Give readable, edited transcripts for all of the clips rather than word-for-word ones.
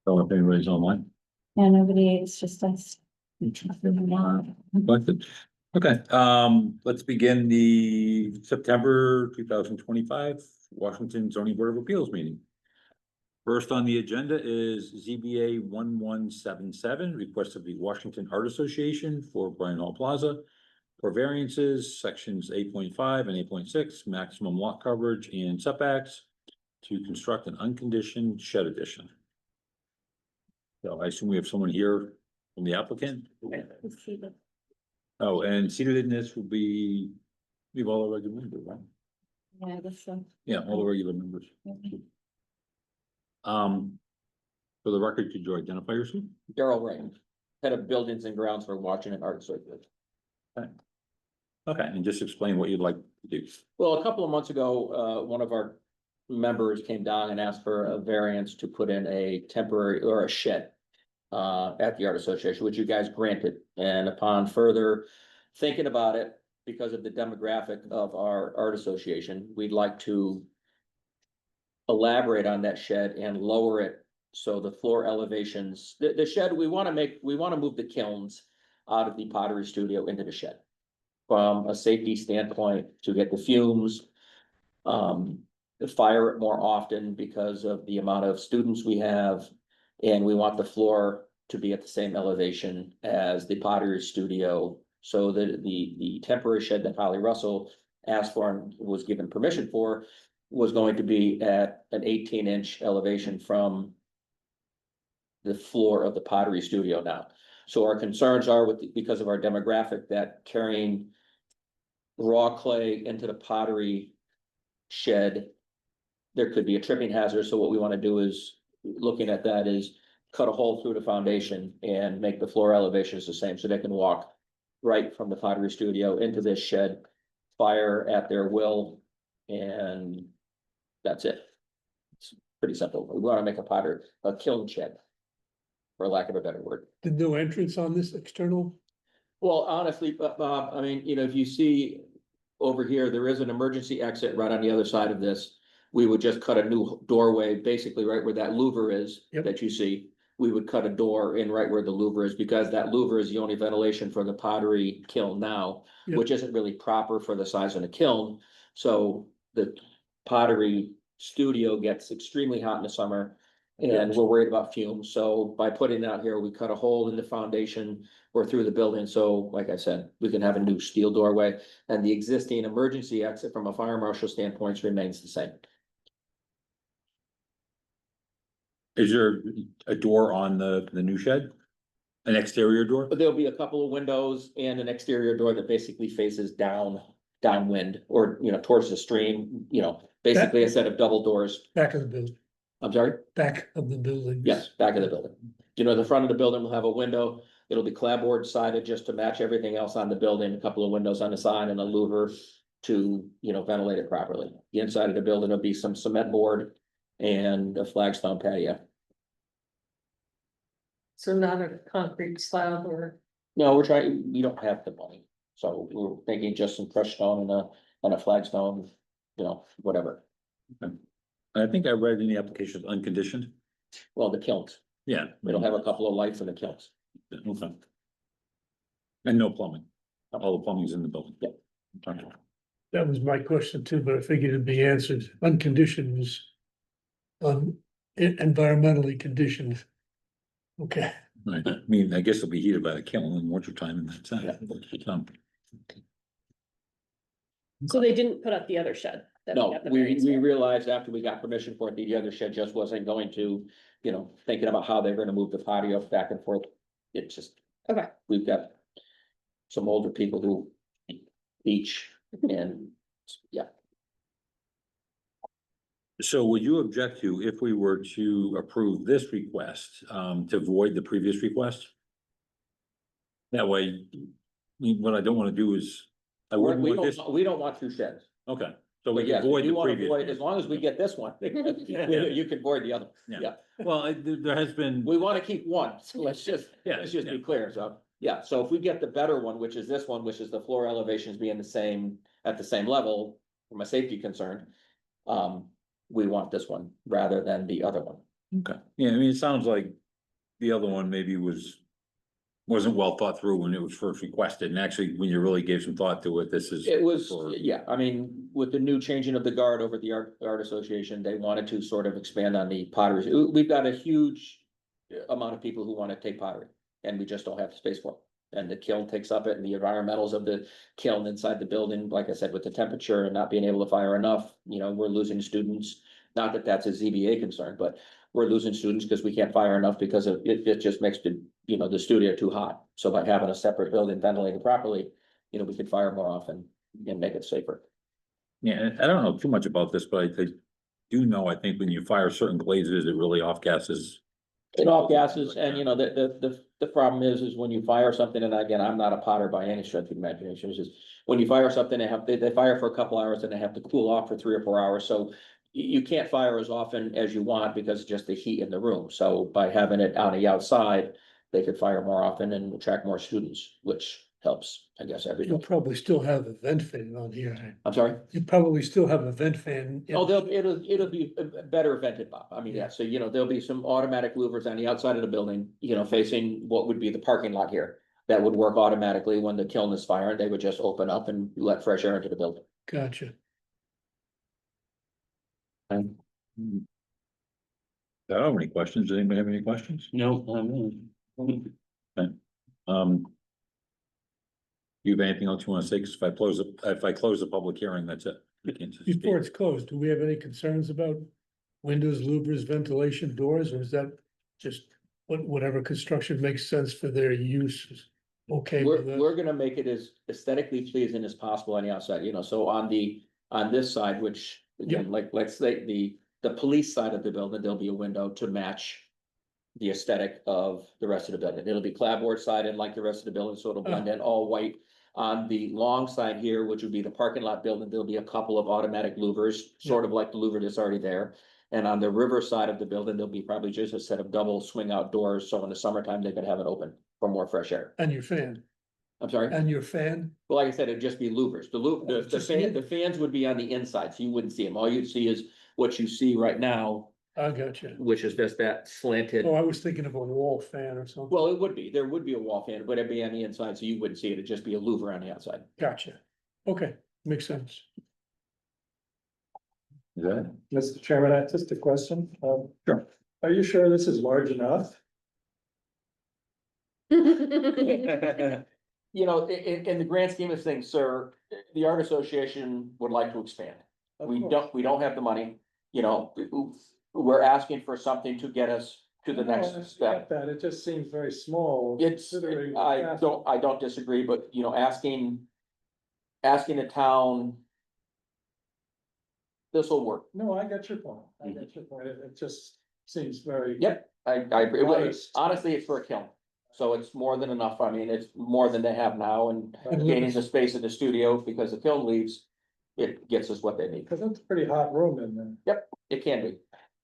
don't know if anybody's online. Yeah, nobody, it's just us. Collected. Okay, let's begin the September 2025 Washington Zoning Board of Appeals meeting. First on the agenda is ZBA 1177, request of the Washington Art Association for Bryan Hall Plaza for variances, sections 8.5 and 8.6, maximum lot coverage and setbacks to construct an unconditioned shed addition. So I assume we have someone here from the applicant. Oh, and seated in this will be, we have all the regular members, right? Yeah, I guess so. Yeah, all the regular members. For the record, could you identify yourself? Daryl Rain, head of buildings and grounds for Washington Art Circuit. Okay, and just explain what you'd like to do. Well, a couple of months ago, one of our members came down and asked for a variance to put in a temporary or a shed at the Art Association, which you guys granted. And upon further thinking about it, because of the demographic of our art association, we'd like to elaborate on that shed and lower it. So the floor elevations, the shed, we want to move the kilns out of the pottery studio into the shed. From a safety standpoint, to get the fumes, fire it more often because of the amount of students we have. And we want the floor to be at the same elevation as the pottery studio. So that the temporary shed that Holly Russell asked for and was given permission for was going to be at an 18-inch elevation from the floor of the pottery studio now. So our concerns are because of our demographic, that carrying raw clay into the pottery shed, there could be a tripping hazard. So what we want to do is, looking at that, is cut a hole through the foundation and make the floor elevations the same, so they can walk right from the pottery studio into this shed, fire at their will, and that's it. It's pretty simple. We want to make a kiln shed, for lack of a better word. The no entrance on this external? Well, honestly, Bob, I mean, if you see over here, there is an emergency exit right on the other side of this. We would just cut a new doorway, basically right where that louver is. Yep. That you see. We would cut a door in right where the louver is, because that louver is the only ventilation for the pottery kiln now, Yep. which isn't really proper for the size of the kiln. So the pottery studio gets extremely hot in the summer, and we're worried about fumes. So by putting that here, we cut a hole in the foundation or through the building. So like I said, we can have a new steel doorway, and the existing emergency exit from a fire marshal standpoint remains the same. Is there a door on the new shed? An exterior door? But there'll be a couple of windows and an exterior door that basically faces downwind, or, towards the stream, basically a set of double doors. Back of the building, I'm sorry? back of the building. Yes, back of the building. The front of the building will have a window. It'll be clapboard sided just to match everything else on the building, a couple of windows on the side and a louver to, ventilate it properly. The inside of the building will be some cement board and a flagstone patio. So not a concrete slab or, No, we don't have the money, so we're thinking just some crushed stone and a flagstone, whatever. I think I read in the application unconditioned. Well, the kilns, Yeah. it'll have a couple of lights in the kilns. Okay. And no plumbing. All the plumbing's in the building. Yep. Okay. That was my question too, but I figured it'd be answered. Unconditioned was environmentally conditioned. Okay. Right. I mean, I guess it'll be heated by the kiln in winter time and that's it. so they didn't put up the other shed? that No, got the we variance for? realized after we got permission for it, the other shed just wasn't going to, thinking about how they're gonna move the patio back and forth. It just, Okay, we've got some older people who beach and, yeah. So would you object to, if we were to approve this request, to void the previous request? That way, what I don't want to do is, I wouldn't want this, We don't want two sheds. okay, so we But can yes, void if you the want to previous. avoid, as long as we get this one, you can void the other. Yeah. Well, there has been, We want to keep one, so let's just yeah, be clear, so, yeah, so if we get the better one, which is this one, which is the floor elevations being at the same level, from a safety concern. We want this one rather than the other one. Okay, yeah, I mean, it sounds like the other one maybe wasn't well thought through when it was first requested, and actually, when you really gave some thought to it, this is. It was, for- yeah, I mean, with the new changing of the guard over at the Art Association, they wanted to sort of expand on the pottery. We've got a huge amount of people who want to take pottery, and we just don't have the space for it. And the kiln takes up it, and the environmentals of the kiln inside the building, like I said, with the temperature and not being able to fire enough, we're losing students. Not that that's a ZBA concern, but we're losing students because we can't fire enough because of it just makes the studio too hot. So by having a separate building ventilated properly, we could fire more often and make it safer. Yeah, and I don't know too much about this, but I do know, I think when you fire certain glazes, it really off gases. It all gases, and the problem is when you fire something, and again, I'm not a potter by any stretch of the imagination, it's just when you fire something, they fire for a couple hours and they have to cool off for 3 or 4 hours, so you can't fire as often as you want because it's just the heat in the room. So by having it on the outside, they could fire more often and attract more students, which helps, I guess, You'll everything. probably still have a vent fan on here. I'm sorry? You probably still have a vent fan. Oh, it'll be a better vented, Bob. I mean, yeah, so there'll be some automatic louvers on the outside of the building, facing what would be the parking lot here. That would work automatically when the kiln is firing. They would just open up and let fresh air into the building. Gotcha. I don't have any questions. Does anybody have any questions? No, You have anything else you want to say? Because if I close the public hearing, that's it. You can't just Before speak. it's closed, do we have any concerns about windows, louvers, ventilation, doors, or is that just whatever construction makes sense for their use? Is okay with We're that? gonna make it as aesthetically pleasing as possible on the outside, so on this side, which, again, like, let's say the police side of the building, there'll be a window to match the aesthetic of the rest of the building. It'll be clapboard sided like the rest of the building, so it'll blend in all white. On the long side here, which would be the parking lot building, there'll be a couple of automatic louvers, sort of like the louver that's already there. And on the river side of the building, there'll be probably just a set of double swing out doors, so in the summertime, they could have it open for more fresh air. And your fan, I'm sorry? and your fan, Well, like I said, it'd just be louvers. The Just fan, the fans would be on the inside, so you wouldn't see them. All you'd see is what you see right now, I gotcha. which is just that slanted. Oh, I was thinking of a wall fan or something. Well, there would be a wall fan, but it'd be on the inside, so you wouldn't see it. It'd just be a louver on the outside. Gotcha. Okay, makes sense. Is that it? Mr. Chairman, I just a question. Sure. Are you sure this is large enough? In the grand scheme of things, sir, the Art Association would like to expand. Of We course. we don't have the money, we're asking for something to get us to the No, I next get step. That, it just seems very small. considering the I traffic. don't disagree, but asking the town. This will work. No, I get your point. I get your point. It just seems very. Yep, I agree. Well, Modest. honestly, it's for a kiln. So it's more than enough. I mean, it's more than they have now, and And gaining Lucas- the space in the studio because the kiln leaves. It gets us what they need. Cause it's a pretty hot room in there. It can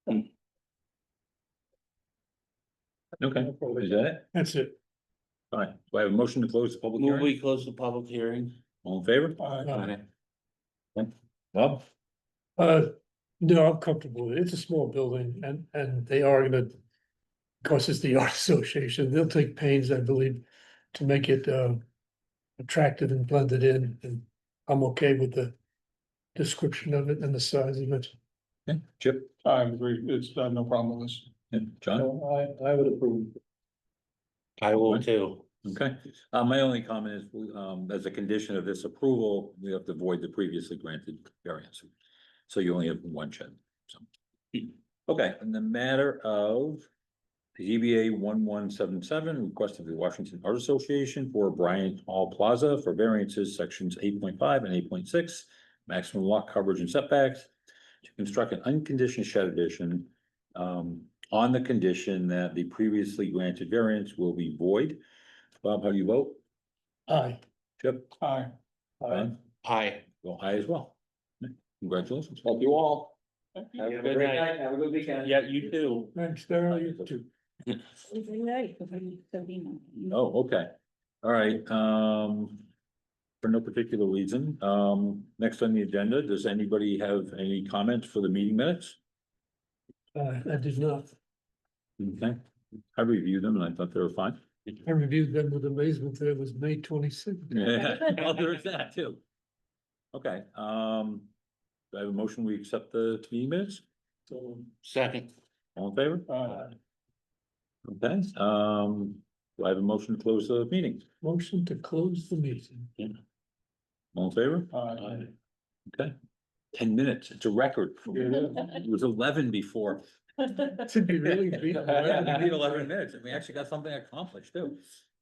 be. Okay, is that it? That's it. All right, do I have a motion to close the public Move hearing? we close the public hearing. All in favor? Bob? No, I'm comfortable with it. It's a small building and they are gonna. Of course, it's the art association. They'll take pains, I believe, to make it attractive and blended in, and I'm okay with the description of it and the size of it. Okay, Chip? I agree, it's, no problem with this. Yeah, John? So I would approve. I will too. Okay, my only comment is, as a condition of this approval, we have to void the previously granted variance. So you only have one shed, so. Okay, in the matter of ZBA 1177, request of the Washington Art Association for Bryant Hall Plaza for variances, sections 8.5 and 8.6, maximum lot coverage and setbacks, to construct an unconditioned shed addition, on the condition that the previously granted variance will be void. Bob, how do you vote? Aye. Chip? Aye. Don? Aye. Well, aye as well. Congratulations. Thank you all. Have a good night. Have a good weekend. Yeah, you too. Thanks, Darrell, you too. Oh, okay. All right, for no particular reason, next on the agenda, does anybody have any comments for the meeting minutes? I did not. Okay, I reviewed them and I thought they were fine. I reviewed them with amazement that it was May 26th. Yeah, well, there's that too. Okay, do I have a motion, we accept the meeting minutes? So, Second. All in favor? Okay, do I have a motion to close the meeting? Motion to close the meeting. All in favor? Aye. Okay, 10 minutes, it's a record. It was 11 before. Did we really beat? Yeah, we did 11 minutes, and we actually got something accomplished too.